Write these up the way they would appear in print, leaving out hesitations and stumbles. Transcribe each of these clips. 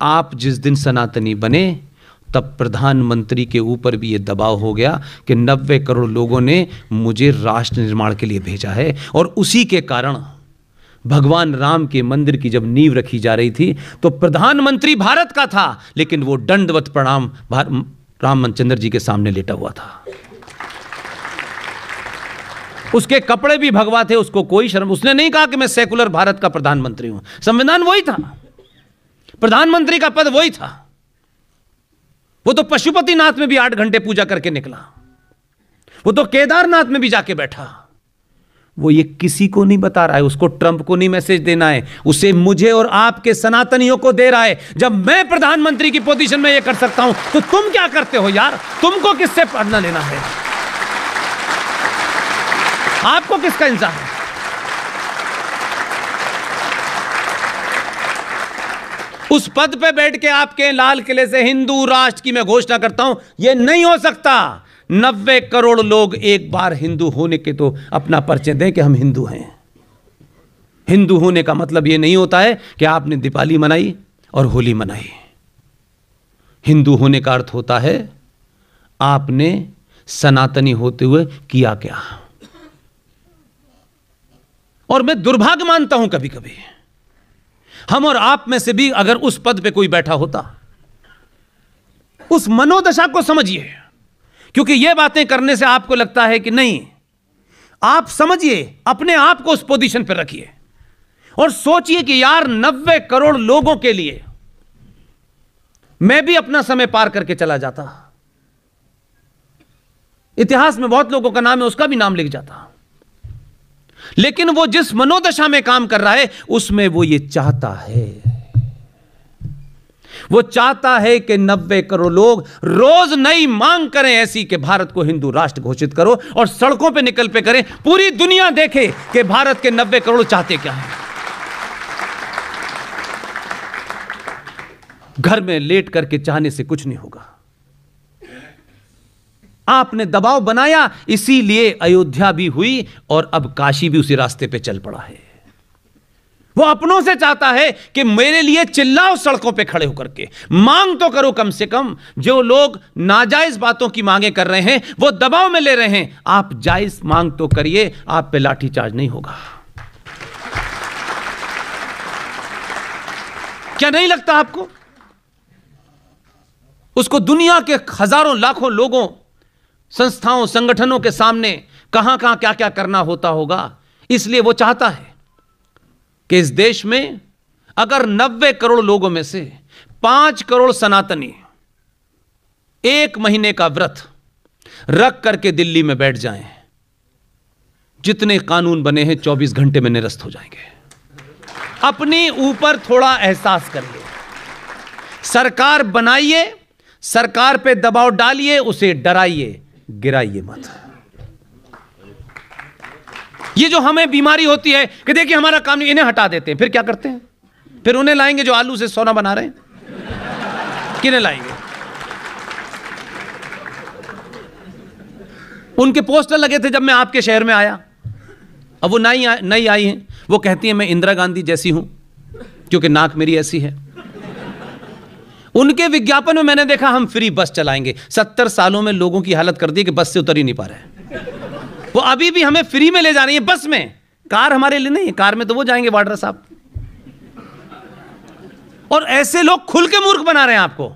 आप जिस दिन सनातनी बने तब प्रधानमंत्री के ऊपर भी ये दबाव हो गया कि 90 करोड़ लोगों ने मुझे राष्ट्र निर्माण के लिए भेजा है। और उसी के कारण भगवान राम के मंदिर की जब नींव रखी जा रही थी तो प्रधानमंत्री भारत का था, लेकिन वो दंडवत प्रणाम रामचंद्र जी के सामने लेटा हुआ था। उसके कपड़े भी भगवा थे, उसको कोई शर्म, उसने नहीं कहा कि मैं सेकुलर भारत का प्रधानमंत्री हूं। संविधान वही था, प्रधानमंत्री का पद वही था। वो तो पशुपतिनाथ में भी 8 घंटे पूजा करके निकला, वो तो केदारनाथ में भी जाके बैठा। वो ये किसी को नहीं बता रहा है, उसको ट्रंप को नहीं मैसेज देना है, उसे मुझे और आपके सनातनियों को दे रहा है। जब मैं प्रधानमंत्री की पोजीशन में ये कर सकता हूं तो तुम क्या करते हो यार? तुमको किससे पढ़ना लेना है? आपको किसका इंतजार है? उस पद पे बैठ के आपके लाल किले से हिंदू राष्ट्र की मैं घोषणा करता हूं, यह नहीं हो सकता। 90 करोड़ लोग एक बार हिंदू होने के तो अपना परिचय दें कि हम हिंदू हैं। हिंदू होने का मतलब यह नहीं होता है कि आपने दीपावली मनाई और होली मनाई। हिंदू होने का अर्थ होता है आपने सनातनी होते हुए किया क्या। और मैं दुर्भाग्य मानता हूं कभी कभी हम और आप में से भी अगर उस पद पे कोई बैठा होता, उस मनोदशा को समझिए, क्योंकि यह बातें करने से आपको लगता है कि नहीं, आप समझिए, अपने आप को उस पोजीशन पर रखिए और सोचिए कि यार 90 करोड़ लोगों के लिए मैं भी अपना समय पार करके चला जाता। इतिहास में बहुत लोगों का नाम है, उसका भी नाम लिख जाता, लेकिन वो जिस मनोदशा में काम कर रहा है उसमें वो ये चाहता है, वो चाहता है कि 90 करोड़ लोग रोज नई मांग करें ऐसी कि भारत को हिंदू राष्ट्र घोषित करो और सड़कों पे निकल पे करें, पूरी दुनिया देखे कि भारत के 90 करोड़ चाहते क्या है। घर में लेट करके चाहने से कुछ नहीं होगा। आपने दबाव बनाया, इसीलिए अयोध्या भी हुई और अब काशी भी उसी रास्ते पे चल पड़ा है। वो अपनों से चाहता है कि मेरे लिए चिल्लाओ सड़कों पे खड़े होकर के, मांग तो करो कम से कम। जो लोग नाजायज बातों की मांगे कर रहे हैं वो दबाव में ले रहे हैं, आप जायज मांग तो करिए, आप पे लाठीचार्ज नहीं होगा। क्या नहीं लगता आपको? उसको दुनिया के हजारों लाखों लोगों, संस्थाओं, संगठनों के सामने कहां कहां क्या क्या करना होता होगा। इसलिए वो चाहता है कि इस देश में अगर 90 करोड़ लोगों में से 5 करोड़ सनातनी 1 महीने का व्रत रख करके दिल्ली में बैठ जाएं, जितने कानून बने हैं 24 घंटे में निरस्त हो जाएंगे। अपने ऊपर थोड़ा एहसास करिए, सरकार बनाइए, सरकार पे दबाव डालिए, उसे डराइए, गिराइए मत। ये जो हमें बीमारी होती है कि देखिए हमारा काम नहीं, इन्हें हटा देते हैं, फिर क्या करते हैं? फिर उन्हें लाएंगे जो आलू से सोना बना रहे हैं। किन्हें लाएंगे? उनके पोस्टर लगे थे जब मैं आपके शहर में आया, अब वो नई आई हैं, वो कहती हैं मैं इंदिरा गांधी जैसी हूं क्योंकि नाक मेरी ऐसी है। उनके विज्ञापन में मैंने देखा हम फ्री बस चलाएंगे। 70 सालों में लोगों की हालत कर दी कि बस से उतर ही नहीं पा रहे। वो अभी भी हमें फ्री में ले जा रही है बस में, कार हमारे लिए नहीं है, कार में तो वो जाएंगे वाड्रा साहब। और ऐसे लोग खुल के मूर्ख बना रहे हैं आपको,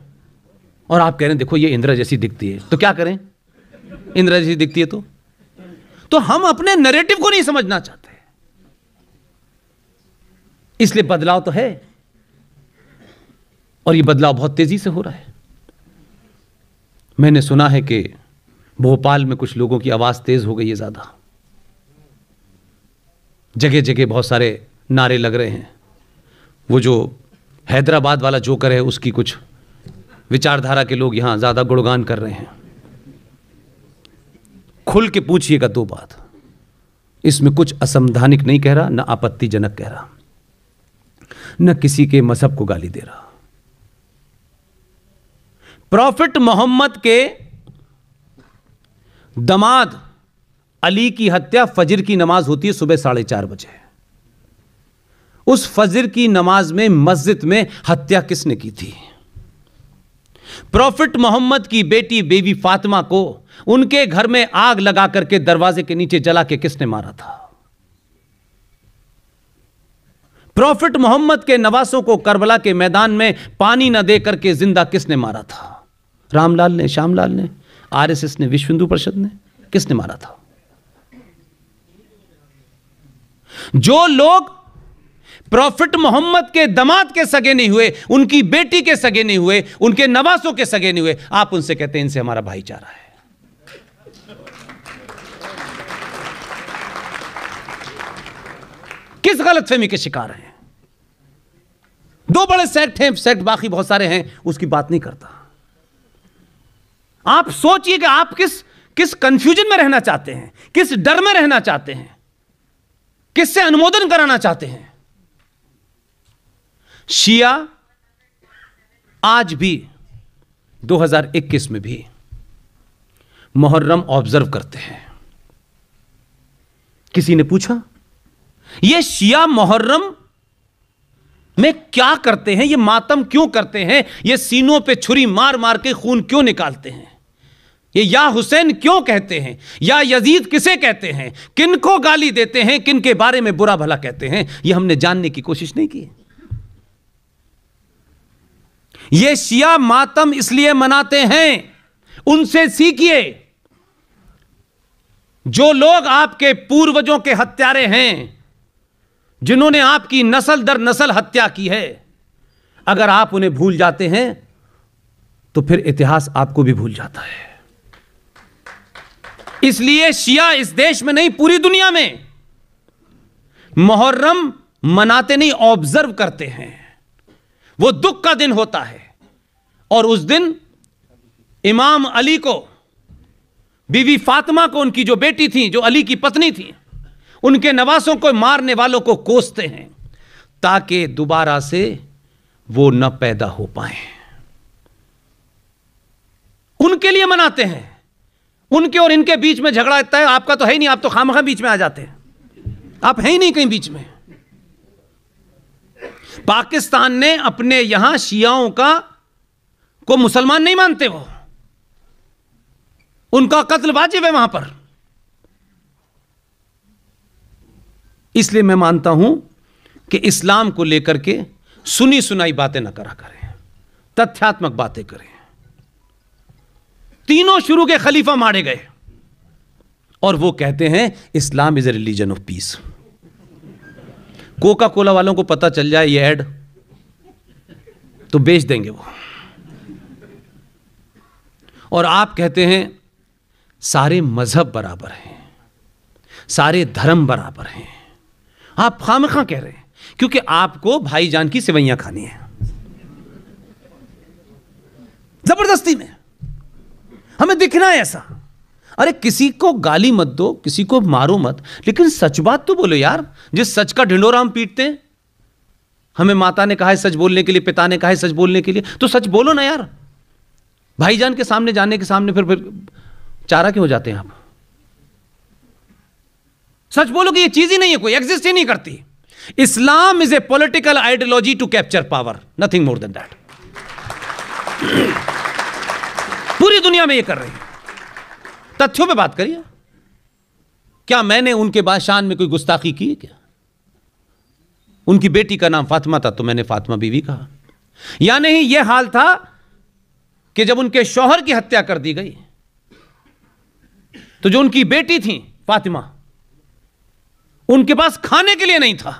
और आप कह रहे हैं देखो ये इंदिरा जैसी दिखती है, तो क्या करें? इंदिरा जैसी दिखती है तो हम अपने नैरेटिव को नहीं समझना चाहते, इसलिए बदलाव तो है और ये बदलाव बहुत तेजी से हो रहा है। मैंने सुना है कि भोपाल में कुछ लोगों की आवाज तेज हो गई है ज्यादा, जगह जगह बहुत सारे नारे लग रहे हैं। वो जो हैदराबाद वाला जोकर है उसकी कुछ विचारधारा के लोग यहां ज्यादा गुणगान कर रहे हैं। खुल के पूछिएगा 2 बात, इसमें कुछ असंवैधानिक नहीं कह रहा, न आपत्तिजनक कह रहा, न किसी के मजहब को गाली दे रहा। प्रॉफिट मोहम्मद के दमाद अली की हत्या फजर की नमाज होती है सुबह 4:30 बजे, उस फजर की नमाज में मस्जिद में हत्या किसने की थी? प्रॉफिट मोहम्मद की बेटी बेबी फातिमा को उनके घर में आग लगा करके दरवाजे के नीचे जला के किसने मारा था? प्रॉफिट मोहम्मद के नवासों को करबला के मैदान में पानी न दे करके जिंदा किसने मारा था? रामलाल ने, श्यामलाल ने, आरएसएस ने, विश्व हिंदू परिषद ने? किसने मारा था? जो लोग प्रॉफिट मोहम्मद के दामाद के सगे नहीं हुए, उनकी बेटी के सगे नहीं हुए, उनके नवासों के सगे नहीं हुए, आप उनसे कहते हैं इनसे हमारा भाईचारा है। किस गलतफहमी के शिकार हैं? दो बड़े सेक्ट हैं, सेक्ट बाकी बहुत सारे हैं, उसकी बात नहीं करता। आप सोचिए कि आप किस कंफ्यूजन में रहना चाहते हैं, किस डर में रहना चाहते हैं, किससे अनुमोदन कराना चाहते हैं। शिया आज भी 2021 में भी मुहर्रम ऑब्जर्व करते हैं। किसी ने पूछा ये शिया मुहर्रम में क्या करते हैं, ये मातम क्यों करते हैं, ये सीनों पे छुरी मार मार के खून क्यों निकालते हैं, ये या हुसैन क्यों कहते हैं, या यजीद किसे कहते हैं, किनको गाली देते हैं, किन के बारे में बुरा भला कहते हैं, ये हमने जानने की कोशिश नहीं की। ये शिया मातम इसलिए मनाते हैं, उनसे सीखिए। जो लोग आपके पूर्वजों के हत्यारे हैं, जिन्होंने आपकी नस्ल दर नस्ल हत्या की है, अगर आप उन्हें भूल जाते हैं तो फिर इतिहास आपको भी भूल जाता है। इसलिए शिया इस देश में नहीं, पूरी दुनिया में मुहर्रम मनाते नहीं, ऑब्जर्व करते हैं। वो दुख का दिन होता है और उस दिन इमाम अली को, बीवी फातिमा को, उनकी जो बेटी थी, जो अली की पत्नी थी, उनके नवासों को, मारने वालों को कोसते हैं ताकि दोबारा से वो न पैदा हो पाए। उनके लिए मनाते हैं। उनके और इनके बीच में झगड़ा इतना है, आपका तो है ही नहीं, आप तो खामखा बीच में आ जाते हैं, आप है ही नहीं कहीं बीच में। पाकिस्तान ने अपने यहां शियाओं को मुसलमान नहीं मानते, वो उनका कत्ल वाजिब है वहां पर। इसलिए मैं मानता हूं कि इस्लाम को लेकर के सुनी सुनाई बातें ना करा करें, तथ्यात्मक बातें करें। तीनों शुरू के खलीफा मारे गए और वो कहते हैं Islam is a religion of peace. Coca Cola वालों को पता चल जाए ये ऐड तो बेच देंगे वो। और आप कहते हैं सारे मजहब बराबर हैं, सारे धर्म बराबर हैं। आप खामखा कह रहे हैं क्योंकि आपको भाईजान की सेवैयां खानी है जबरदस्ती में, हमें दिखना है ऐसा। अरे किसी को गाली मत दो, किसी को मारो मत, लेकिन सच बात तो बोलो यार। जिस सच का ढिंढोरा हम पीटते हैं, हमें माता ने कहा है सच बोलने के लिए, पिता ने कहा है सच बोलने के लिए, तो सच बोलो ना यार। भाईजान के सामने जाने के सामने फिर चारा क्यों हो जाते हैं आप? सच बोलो कि ये चीज ही नहीं है, कोई एग्जिस्ट ही नहीं करती। Islam is a political ideology to capture power, nothing more than that. पूरी दुनिया में ये कर रही है। तथ्यों पे बात करिए। क्या मैंने उनके शान में कोई गुस्ताखी की है क्या? उनकी बेटी का नाम फातिमा था तो मैंने फातिमा बीवी कहा। या नहीं, यह हाल था कि जब उनके शौहर की हत्या कर दी गई तो जो उनकी बेटी थी फातिमा, उनके पास खाने के लिए नहीं था,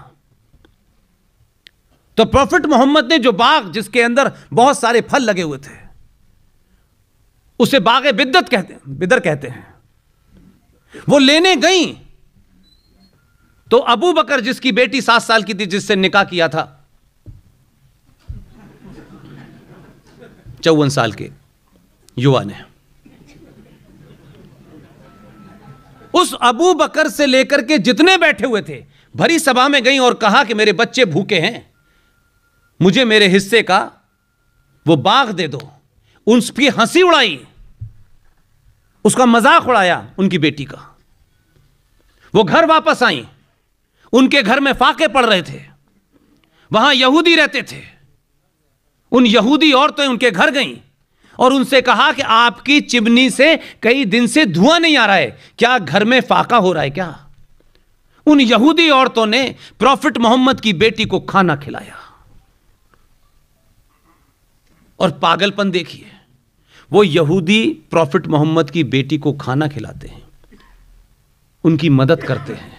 तो प्रॉफिट मोहम्मद ने जो बाग जिसके अंदर बहुत सारे फल लगे हुए थे, उसे बागे बिद्दत कहते हैं, बिदर कहते हैं, वो लेने गई तो अबू बकर जिसकी बेटी 7 साल की थी, जिससे निकाह किया था, 54 साल के युवा ने, उस अबू बकर से लेकर के जितने बैठे हुए थे भरी सभा में गई और कहा कि मेरे बच्चे भूखे हैं, मुझे मेरे हिस्से का वो बाग दे दो। उसकी हंसी उड़ाई, उसका मजाक उड़ाया उनकी बेटी का। वो घर वापस आई, उनके घर में फाके पड़ रहे थे, वहां यहूदी रहते थे। उन यहूदी औरतें उनके घर गईं और उनसे कहा कि आपकी चिमनी से कई दिन से धुआं नहीं आ रहा है, क्या घर में फाका हो रहा है क्या? उन यहूदी औरतों ने प्रॉफिट मोहम्मद की बेटी को खाना खिलाया। और पागलपन देखिए, वो यहूदी प्रॉफिट मोहम्मद की बेटी को खाना खिलाते हैं, उनकी मदद करते हैं,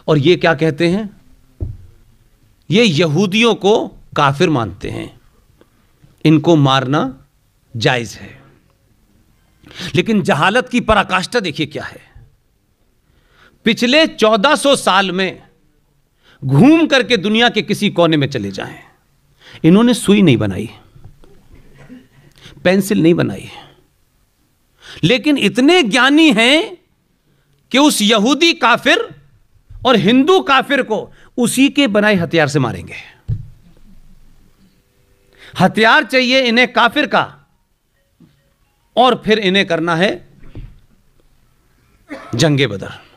और ये क्या कहते हैं? ये यहूदियों को काफिर मानते हैं, इनको मारना जायज है। लेकिन जहालत की पराकाष्ठा देखिए क्या है। पिछले 1400 साल में घूम करके दुनिया के किसी कोने में चले जाएं, इन्होंने सुई नहीं बनाई, पेंसिल नहीं बनाई, लेकिन इतने ज्ञानी हैं कि उस यहूदी काफिर और हिंदू काफिर को उसी के बनाए हथियार से मारेंगे। हथियार चाहिए इन्हें काफिर का, और फिर इन्हें करना है जंगे बदर।